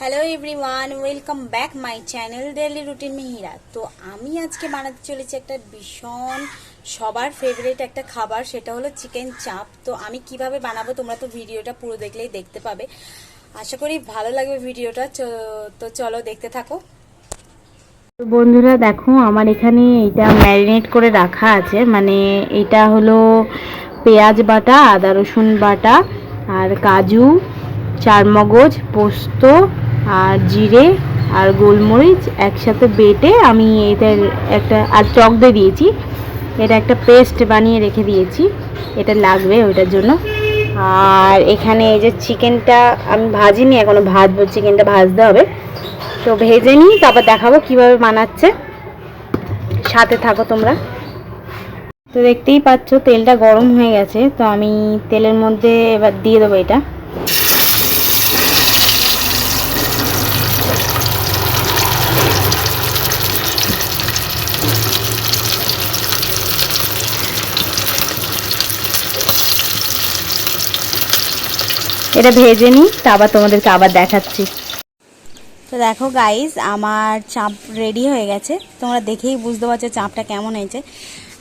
Hello everyone, welcome back my channel daily routine Mihira. তো আমি আজকে বানাতে চলেছি একটা ভীষণ সবার ফেভারিট একটা খাবার, সেটা হলো চিকেন চাপ। তো আমি কিভাবে বানাবো তোমরা তো ভিডিওটা পুরো দেখলেই দেখতে পাবে। আশা করি ভালো লাগবে ভিডিওটা। তো চলো দেখতে থাকো। তো বন্ধুরা দেখো, আমার এখানে এটা ম্যারিনেট করে রাখা আছে। মানে এটা হলো পেঁয়াজ বাটা, আদা রসুন বাটা, আর কাজু, চারমগজ, পোস্ত আর জিরে আর গোলমরিচ একসাথে বেটে আমি এটার একটা আর টক দিয়ে দিয়েছি। এটা একটা পেস্ট বানিয়ে রেখে দিয়েছি, এটা লাগবে ওইটার জন্য। আর এখানে এই যে চিকেনটা আমি ভাজিনি, এখনো ভাজবো, চিকেনটা ভাজতে হবে। তো ভেজে নিই, তারপর দেখাবো কিভাবে বানাচ্ছে, সাথে থাকো তোমরা। তো দেখতেই পাচ্ছ তেলটা গরম হয়ে গেছে, তো আমি তেলের মধ্যে এবার দিয়ে দেবো এটা। এটা ভেজে নিই, তারপর তোমাদেরকে আবার দেখাচ্ছি। তো দেখো গাইস, আমার চাপ রেডি হয়ে গেছে। তোমরা দেখেই বুঝতে পারছো চাপটা কেমন হয়েছে।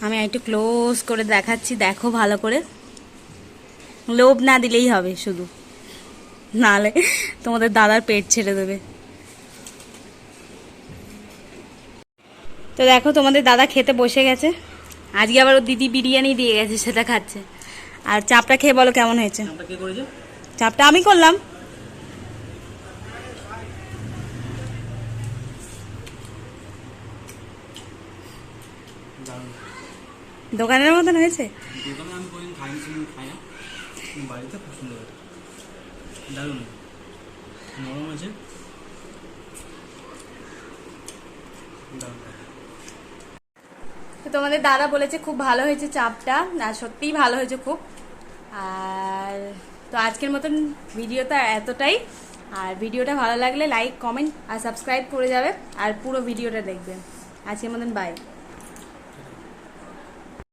আমি একটু ক্লোজ করে দেখাচ্ছি, দেখো ভালো করে। লোভ না দিলেই হবে শুধু, নাহলে তোমাদের দাদার পেট ছেড়ে দেবে। তো দেখো তোমাদের দাদা খেতে বসে গেছে। আজকে আবার ওর দিদি বিরিয়ানি দিয়ে গেছে, সেটা খাচ্ছে। আর চাপটা খেয়ে বলো কেমন হয়েছে। চাপটা আমি করলাম। দোকানের মতন হয়েছে। দোকানে আমি কোনোদিন খাই না, বাড়িতে খুব সুন্দর হয়, দারুণ নরম আছে, তো তোমাদের দাদা বলেছে খুব ভালো হয়েছে চাপটা, আর সত্যিই ভালো হয়েছে খুব। আর তো আজকের মতন ভিডিওটা এতটাই। আর ভিডিওটা ভালো লাগলে লাইক, কমেন্ট আর সাবস্ক্রাইব করে যাবে, আর পুরো ভিডিওটা দেখবেন। আজকের মতন বাই।